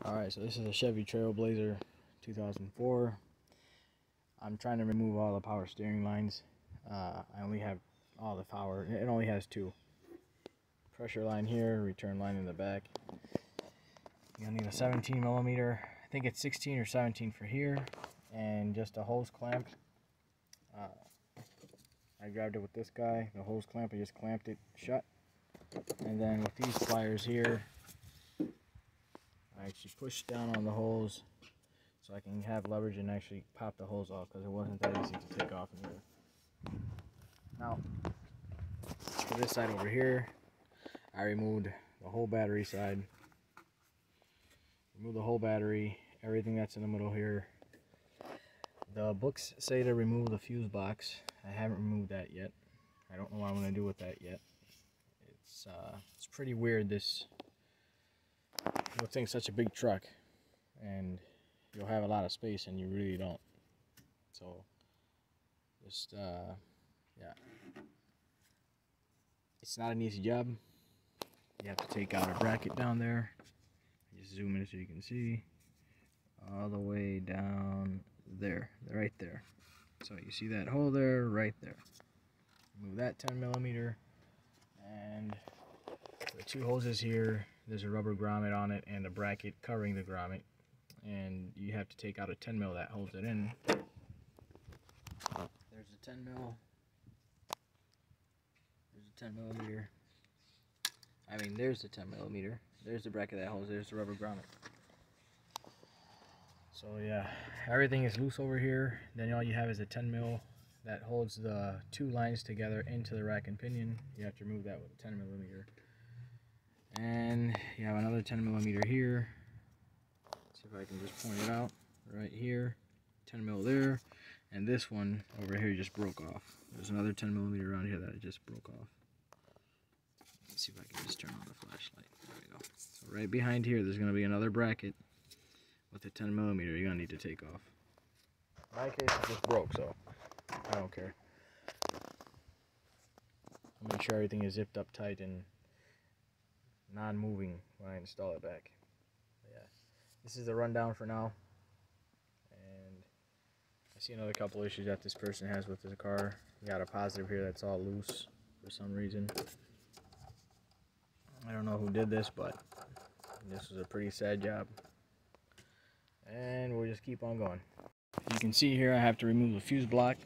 Alright, so this is a Chevy Trailblazer 2004. I'm trying to remove all the power steering lines. I only have all the power. It only has two. Pressure line here, return line in the back. You're going to need a 17 millimeter. I think it's 16 or 17 for here. And just a hose clamp. I grabbed it with this guy, the hose clamp. I just clamped it shut. And then with these pliers here, I actually pushed down on the hose so I can have leverage and actually pop the hose off, because it wasn't that easy to take off in here. Now, for this side over here, I removed the whole battery side. Remove the whole battery, everything that's in the middle here. The books say to remove the fuse box. I haven't removed that yet. I don't know what I'm going to do with that yet. It's pretty weird. This thing's such a big truck, and you'll have a lot of space, and you really don't. So, just yeah, it's not an easy job. You have to take out a bracket down there. Just zoom in so you can see all the way down there, right there. So you see that hole there, right there. Move that 10 millimeter, and the two hoses here. There's a rubber grommet on it and a bracket covering the grommet, and you have to take out a 10 mil that holds it in. There's a 10 mil. There's a 10 millimeter. There's the 10 millimeter. There's the bracket that holds it. There's the rubber grommet. So yeah, everything is loose over here. Then all you have is a 10 mil that holds the two lines together into the rack and pinion. You have to remove that with a 10 millimeter. And you have another 10 millimeter here. Let's see if I can just point it out. Right here, 10 mil there, and this one over here just broke off. There's another 10 millimeter around here that it just broke off. Let's see if I can just turn on the flashlight. There we go. So right behind here, there's going to be another bracket with a 10 millimeter you're going to need to take off. In my case, it just broke, so I don't care. I'll make sure everything is zipped up tight and non-moving when I install it back. But yeah, this is the rundown for now, and I see another couple issues that this person has with his car. You got a positive here that's all loose for some reason. I don't know who did this, but this was a pretty sad job, and we'll just keep on going. You can see here I have to remove the fuse block.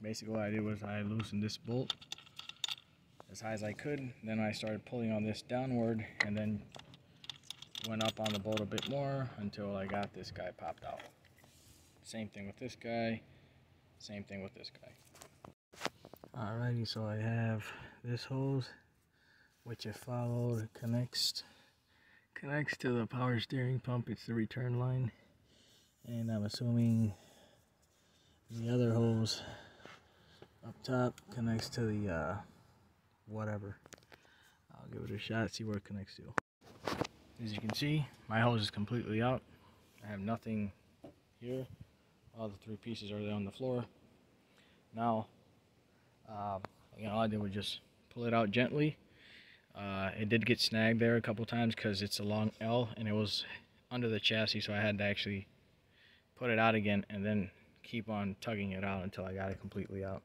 Basically what I did was I loosened this bolt as high as I could, then I started pulling on this downward, and then went up on the bolt a bit more until I got this guy popped out. Same thing with this guy, same thing with this guy. Alrighty, so I have this hose, which if followed connects to the power steering pump. It's the return line, and I'm assuming the other hose up top connects to the whatever. I'll give it a shot, see where it connects to. As you can see, my hose is completely out. I have nothing here. All the three pieces are there on the floor. Now, again, all I did was just pull it out gently. It did get snagged there a couple times because it's a long L and it was under the chassis, so I had to actually put it out again and then keep on tugging it out until I got it completely out.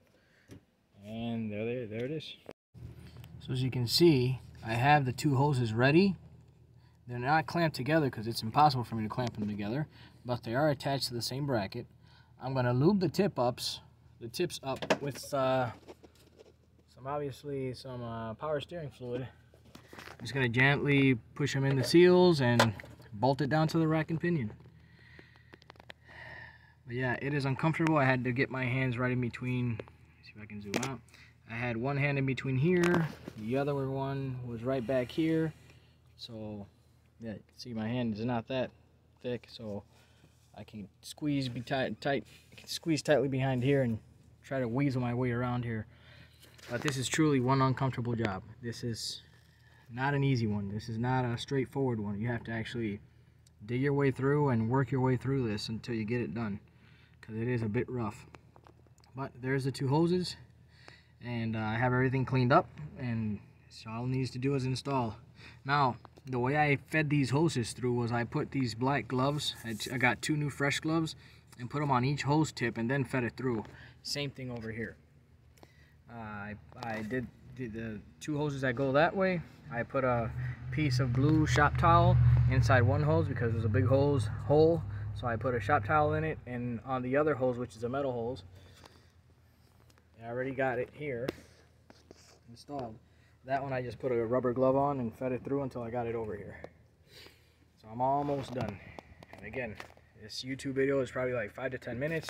And there it is. So as you can see, I have the two hoses ready. They're not clamped together because it's impossible for me to clamp them together, but they are attached to the same bracket. I'm going to lube the tips up with some power steering fluid. I'm just going to gently push them in the seals and bolt it down to the rack and pinion. But yeah, it is uncomfortable. I had to get my hands right in between. See if I can zoom out. I had one hand in between here, the other one was right back here. So yeah, you can see my hand is not that thick, so I can squeeze tightly behind here and try to weasel my way around here. But this is truly one uncomfortable job. This is not an easy one. This is not a straightforward one. You have to actually dig your way through and work your way through this until you get it done, because it is a bit rough. But there's the two hoses, and I have everything cleaned up, and so all it needs to do is install. Now, the way I fed these hoses through was I put these black gloves, I got 2 new fresh gloves, and put them on each hose tip and then fed it through. Same thing over here. I did the 2 hoses that go that way. I put a piece of blue shop towel inside one hose because there's a big hole, so I put a shop towel in it, and on the other hose, which is a metal hose, I already got it here installed. That one I just put a rubber glove on and fed it through until I got it over here. So I'm almost done. And again, this YouTube video is probably like 5 to 10 minutes.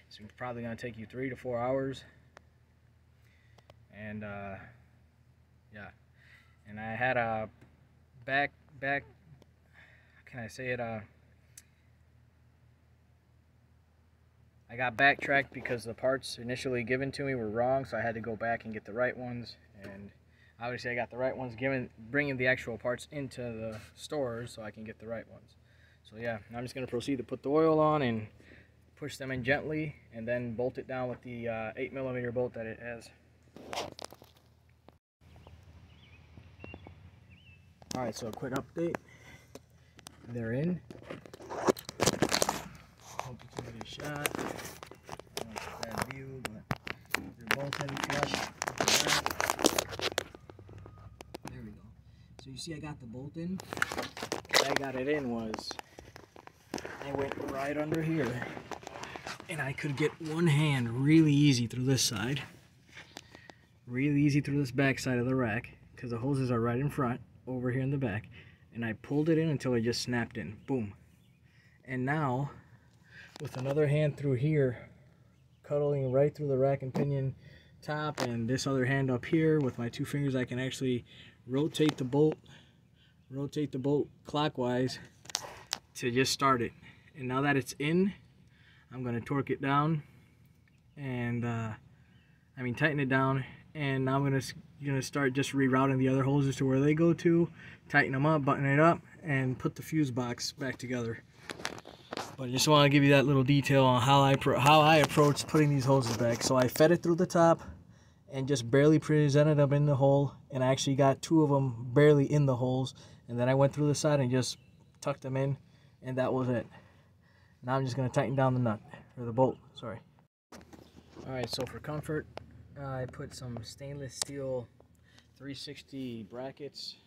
So it's probably going to take you 3 to 4 hours. And yeah. And I had a back, how can I say it? I got backtracked because the parts initially given to me were wrong, so I had to go back and get the right ones. And obviously I got the right ones, bringing the actual parts into the stores so I can get the right ones. So yeah, I'm just going to proceed to put the oil on and push them in gently, and then bolt it down with the 8mm bolt that it has. Alright, so a quick update. They're in. Hope you can get a shot. I don't know if it's a bad view, but they're both heavy flush. There we go. So you see I got the bolt in. What I got it in was, I went right under here, and I could get one hand really easy through this side, really easy through this back side of the rack, because the hoses are right in front, over here in the back, and I pulled it in until it just snapped in, boom. And now, with another hand through here, cuddling right through the rack and pinion top, and this other hand up here, with my 2 fingers, I can actually rotate the bolt clockwise to just start it. And now that it's in, I'm going to torque it down and tighten it down, and now I'm going to start just rerouting the other hoses to where they go to, tighten them up, button it up, and put the fuse box back together. But I just want to give you that little detail on how I approached putting these hoses back. So I fed it through the top and just barely presented them in the hole, and I actually got 2 of them barely in the holes, and then I went through the side and just tucked them in, and that was it. Now I'm just going to tighten down the nut, or the bolt, sorry. Alright, so for comfort, I put some stainless steel 360 brackets.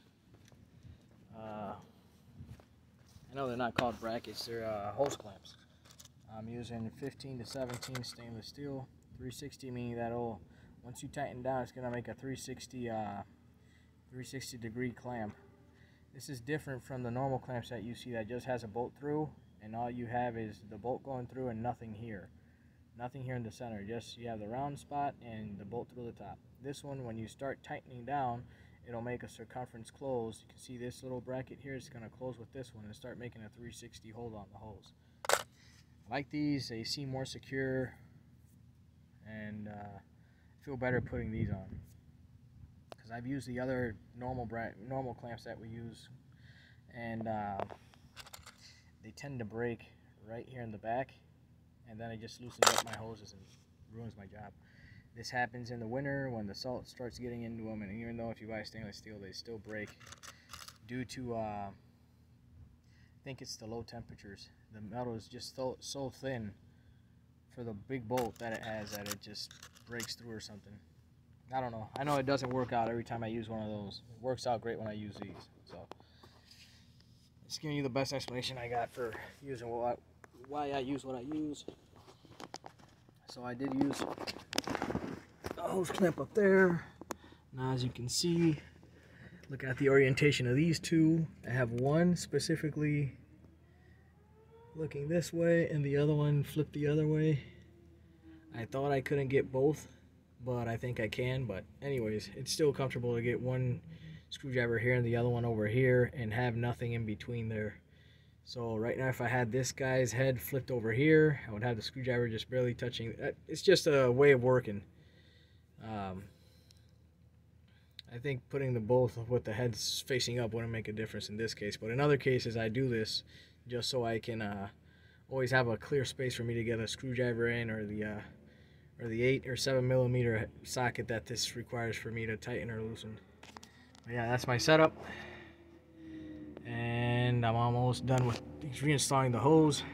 I know they're not called brackets, they're hose clamps. I'm using 15 to 17 stainless steel, 360 meaning that once you tighten down, it's going to make a 360 degree clamp. This is different from the normal clamps that you see that just has a bolt through, and all you have is the bolt going through and nothing here. Nothing here in the center, just you have the round spot and the bolt through the top. This one, when you start tightening down, it'll make a circumference close. You can see this little bracket here is going to close with this one and start making a 360 hold on the hose. I like these, they seem more secure, and I feel better putting these on. Because I've used the other normal clamps that we use, and they tend to break right here in the back, and then it just loosens up my hoses and ruins my job. This happens in the winter when the salt starts getting into them, and even though if you buy stainless steel, they still break due to I think it's the low temperatures. The metal is just so thin for the big bolt that it has that it just breaks through or something. I don't know. I know it doesn't work out every time I use one of those. It works out great when I use these. So just giving you the best explanation I got for using why I use what I use. So I did use a hose clamp up there. Now as you can see, look at the orientation of these 2. I have one specifically looking this way and the other one flipped the other way. I thought I couldn't get both, but I think I can. But anyways, it's still comfortable to get one screwdriver here and the other one over here and have nothing in between there. So right now, if I had this guy's head flipped over here, I would have the screwdriver just barely touching. It's just a way of working. I think putting the both with the heads facing up wouldn't make a difference in this case, but in other cases I do this just so I can always have a clear space for me to get a screwdriver in, or the 8 or 7mm socket that this requires for me to tighten or loosen. But yeah, that's my setup. and I'm almost done with reinstalling the hose.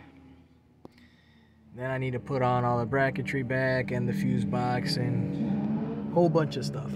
Then I need to put on all the bracketry back and the fuse box and a whole bunch of stuff.